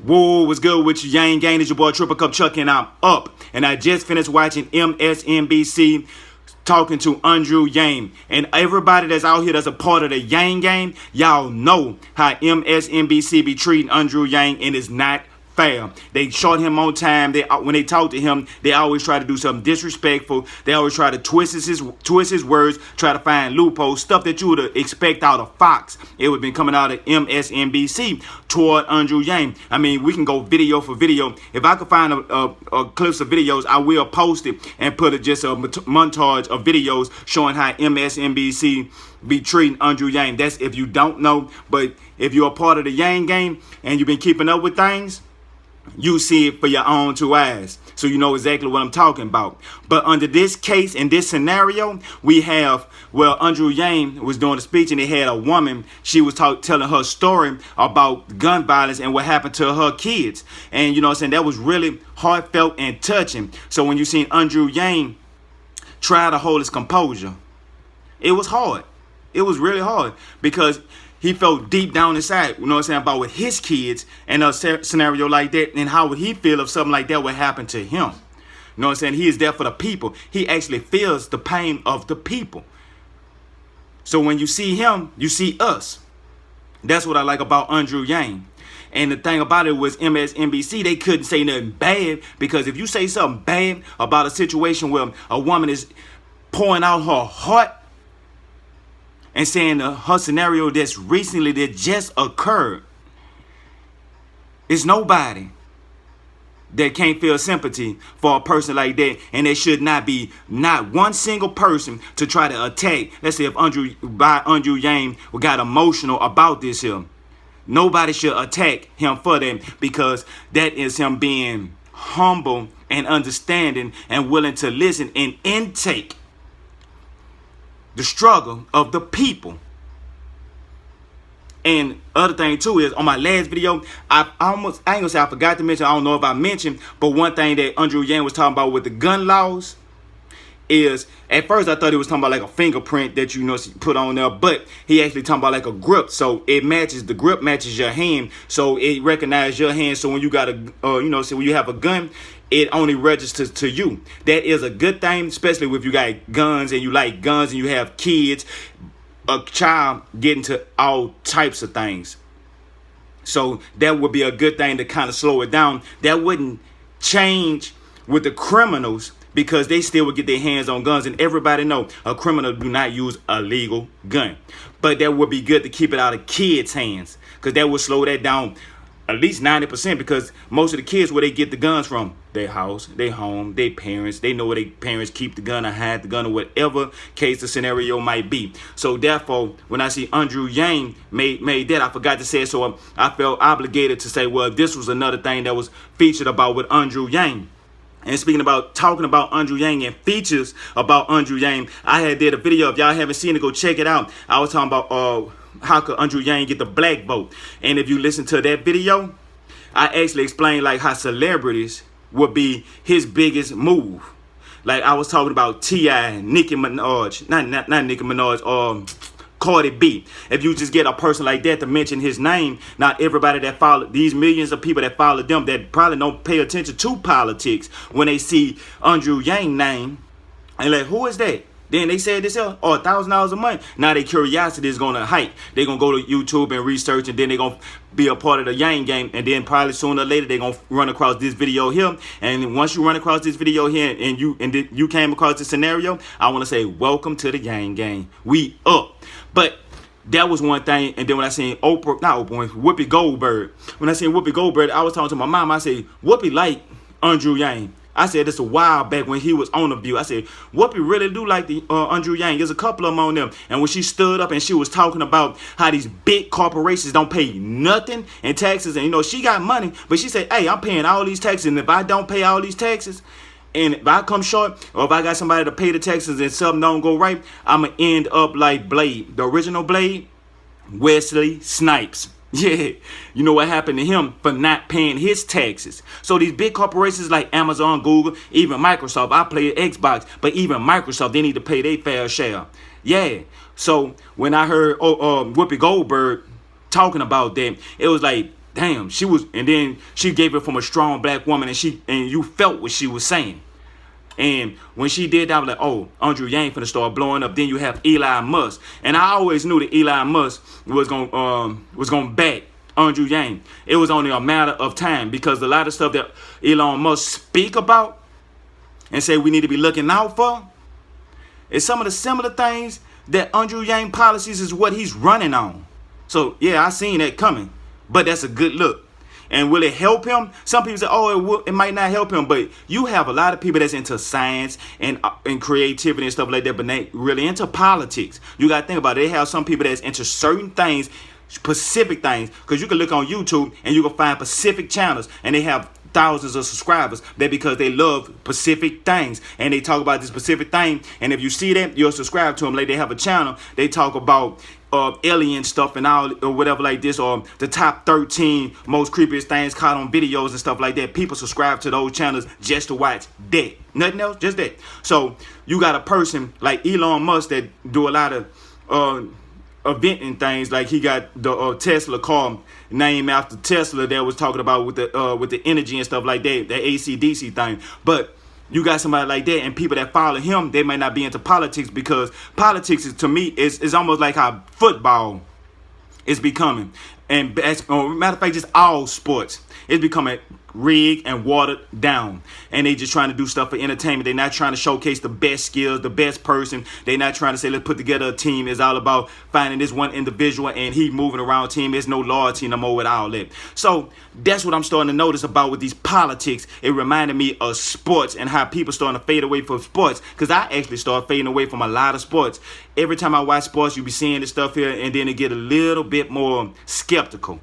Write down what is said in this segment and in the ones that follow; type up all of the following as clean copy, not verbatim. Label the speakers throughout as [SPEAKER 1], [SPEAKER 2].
[SPEAKER 1] Whoa, what's good with you? YangGang, it's your boy Triple Cup Chuck, and I'm up. And I just finished watching MSNBC talking to Andrew Yang. And everybody that's out here that's a part of the YangGang, y'all know how MSNBC be treating Andrew Yang, and it's not fair. They short him on time. When they talk to him, they always try to do something disrespectful. They always try to twist his words, try to find loopholes, stuff that you would expect out of Fox. It would have been coming out of MSNBC toward Andrew Yang. I mean, we can go video for video. If I could find a clips of videos, I will post it and put just a montage of videos showing how MSNBC be treating Andrew Yang. That's if you don't know. But if you're a part of the YangGang and you've been keeping up with things, you see it for your own two eyes, so you know exactly what I'm talking about. But under this case, in this scenario, we have, well, Andrew Yang was doing a speech, and they had a woman. She was telling her story about gun violence and what happened to her kids. And you know what I'm saying, that was really heartfelt and touching. So when you seen Andrew Yang try to hold his composure, it was hard. It was really hard because he felt deep down inside, you know what I'm saying, about with his kids and a scenario like that, and how would he feel if something like that would happen to him. You know what I'm saying? He is there for the people. He actually feels the pain of the people. So when you see him, you see us. That's what I like about Andrew Yang. And the thing about it was MSNBC, they couldn't say nothing bad, because if you say something bad about a situation where a woman is pouring out her heart and saying her scenario that's recently that just occurred, it's nobody that can't feel sympathy for a person like that. And there should not be not one single person to try to attack. Let's say if Andrew Yang got emotional about this here, nobody should attack him for that, because that is him being humble and understanding and willing to listen and intake the struggle of the people. And other thing too is, on my last video, I ain't gonna say I forgot to mention, I don't know if I mentioned, but one thing that Andrew Yang was talking about with the gun laws is, at first I thought he was talking about like a fingerprint that you put on there, but he actually talking about like a grip. So it matches, the grip matches your hand, so it recognizes your hand. So when you got a so when you have a gun, it only registers to you. That is a good thing, especially if you got guns and you like guns and you have kids. A child getting to all types of things. So that would be a good thing to kind of slow it down. That wouldn't change with the criminals, because they still would get their hands on guns, and everybody know a criminal do not use a legal gun. But that would be good to keep it out of kids' hands, because that would slow that down at least 90%, because most of the kids, where they get the guns from, their house, their home, their parents. They know where their parents keep the gun or hide the gun, or whatever case the scenario might be. So therefore, when I see Andrew Yang made that, I forgot to say it, so I felt obligated to say, well, this was another thing that was featured about with Andrew Yang. And speaking about talking about Andrew Yang and features about Andrew Yang, I did a video. If y'all haven't seen it, go check it out. I was talking about how could Andrew Yang get the black vote. And if you listen to that video, I actually explained like how celebrities would be his biggest move. Like I was talking about T.I., Nicki Minaj, not Nicki Minaj, Cardi B. If you just get a person like that to mention his name, not everybody that follow, these millions of people that follow them, that probably don't pay attention to politics, when they see Andrew Yang name, and like, who is that? Then they said this, or $1,000 a month. Now their curiosity is gonna hike. They're gonna go to YouTube and research, and then they're gonna be a part of the YangGang, and then probably sooner or later they're gonna run across this video here. And once you run across this video here, and you came across this scenario, I want to say welcome to the YangGang. We up. But that was one thing. And then when I seen Whoopi Goldberg, when I seen Whoopi Goldberg, I was talking to my mom. I said, Whoopi like Andrew Yang. I said this a while back when he was on The View. I said, Whoopi really do like the Andrew Yang. There's a couple of them on them. And when she stood up and she was talking about how these big corporations don't pay nothing in taxes, and she got money, but she said, hey, I'm paying all these taxes, and if I don't pay all these taxes, and if I come short, or if I got somebody to pay the taxes and something don't go right, I'm going to end up like Blade, the original Blade, Wesley Snipes. Yeah, you know what happened to him for not paying his taxes. So these big corporations like Amazon, Google, even Microsoft, I play Xbox, but even Microsoft, they need to pay their fair share. Yeah, so when I heard Whoopi Goldberg talking about that, it was like, damn, she was, and then she gave it from a strong black woman, and you felt what she was saying. And when she did that, I was like, oh, Andrew Yang finna start blowing up. Then you have Elon Musk, and I always knew that Elon Musk was gonna back Andrew Yang. It was only a matter of time, because a lot of stuff that Elon Musk speak about and say we need to be looking out for is some of the similar things that Andrew Yang policies is what he's running on. So yeah, I seen that coming, but that's a good look. And will it help him? Some people say, oh, it might not help him. But you have a lot of people that's into science and creativity and stuff like that, but they really into politics. You got to think about it. They have some people that's into certain things, specific things. Because you can look on YouTube and you can find Pacific channels, and they have thousands of subscribers. That because they love Pacific things, and they talk about this specific thing. And if you see that, you'll subscribe to them. Like they have a channel, they talk about alien stuff and all, or whatever like this, or the top 13 most creepiest things caught on videos and stuff like that. People subscribe to those channels just to watch that. Nothing else, just that. So you got a person like Elon Musk that do a lot of eventing things. Like he got the Tesla car named after Tesla that was talking about with the energy and stuff like that, the AC/DC thing. But you got somebody like that, and people that follow him, they might not be into politics, because politics is, to me, is almost like how football is becoming. And matter of fact, just all sports, it's becoming rigged and watered down. And they just trying to do stuff for entertainment. They're not trying to showcase the best skills, the best person. They're not trying to say, let's put together a team. It's all about finding this one individual and he moving around team. There's no loyalty no more with all that. So that's what I'm starting to notice about with these politics. It reminded me of sports and how people starting to fade away from sports, because I actually started fading away from a lot of sports. Every time I watch sports, you be seeing this stuff here, and then it get a little bit more skeptical.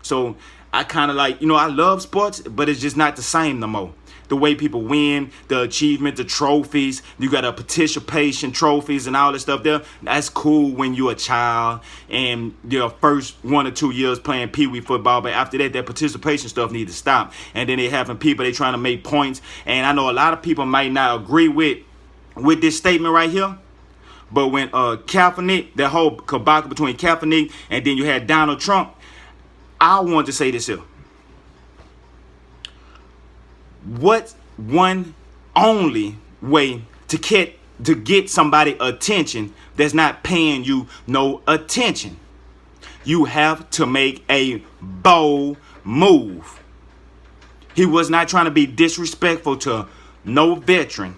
[SPEAKER 1] So I kind of like, I love sports, but it's just not the same no more. The way people win, the achievement, the trophies, you got a participation trophies and all this stuff there. That's cool when you're a child and your first 1 or 2 years playing pee-wee football. But after that, that participation stuff needs to stop. And then they having people, they trying to make points. And I know a lot of people might not agree with this statement right here. But when Kaepernick, that whole kabaka between Kaepernick and then you had Donald Trump, I want to say this here. What one only way to get somebody attention that's not paying you no attention? You have to make a bold move. He was not trying to be disrespectful to no veteran,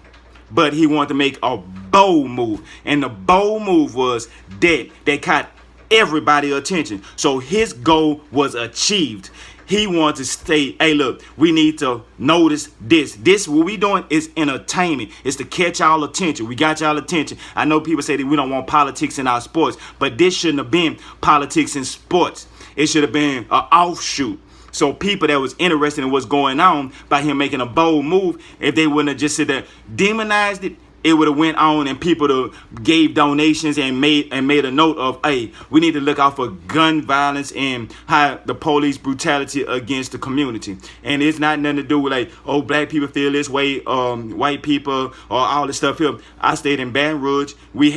[SPEAKER 1] but he wanted to make a bold move. And the bold move was that they caught everybody attention. So his goal was achieved. He wanted to say, hey, look, we need to notice this. This, what we doing is entertainment. It's to catch y'all attention. We got y'all attention. I know people say that we don't want politics in our sports, but this shouldn't have been politics in sports. It should have been an offshoot. So people that was interested in what's going on by him making a bold move, if they wouldn't have just said that, demonized it, it would have went on and people gave donations and made a note of, hey, we need to look out for gun violence and how the police brutality against the community. And it's not nothing to do with like, oh, black people feel this way, white people, or all this stuff here. I stayed in Baton Rouge. We've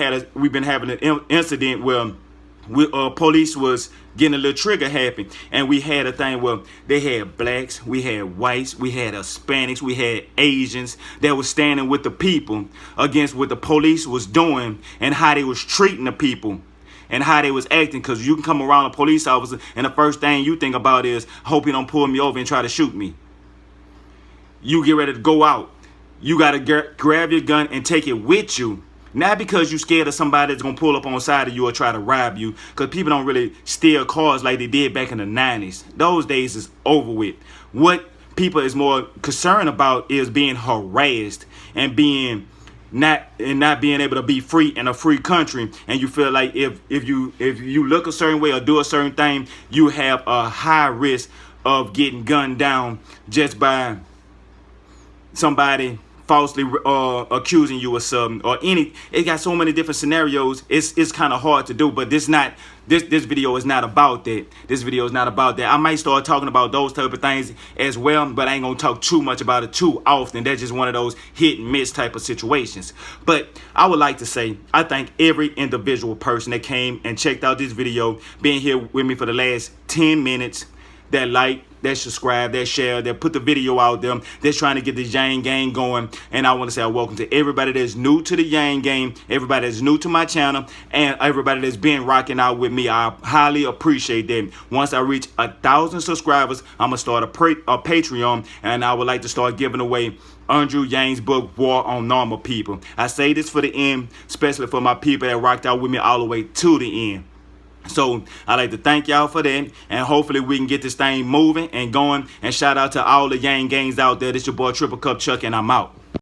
[SPEAKER 1] been having an incident where police was getting a little trigger happy, and we had a thing where they had blacks, we had whites, we had Hispanics, we had Asians that was standing with the people against what the police was doing and how they was treating the people and how they was acting. Because you can come around a police officer and the first thing you think about is, hope you don't pull me over and try to shoot me. You get ready to go out, you got to grab your gun and take it with you. Not because you're scared of somebody that's going to pull up on the side of you or try to rob you. Because people don't really steal cars like they did back in the 90s. Those days is over with. What people is more concerned about is being harassed and not being able to be free in a free country. And you feel like if you look a certain way or do a certain thing, you have a high risk of getting gunned down just by somebody falsely accusing you of something or any. It got so many different scenarios. It's kind of hard to do, but this video is not about that. This video is not about that. I might start talking about those type of things as well, but I ain't gonna talk too much about it too often. That's just one of those hit and miss type of situations. But I would like to say I thank every individual person that came and checked out this video, being here with me for the last 10 minutes. that like, that subscribe, that share, that put the video out there, that's trying to get the YangGang going. And I want to say welcome to everybody that's new to the YangGang, everybody that's new to my channel, and everybody that's been rocking out with me. I highly appreciate that. Once I reach 1,000 subscribers, I'm gonna start a Patreon, and I would like to start giving away Andrew Yang's book, War on Normal People. I say this for the end, especially for my people that rocked out with me all the way to the end. So I'd like to thank y'all for that, and hopefully we can get this thing moving and going. And shout out to all the YangGangs out there. This your boy Triple Cup Chuck, and I'm out.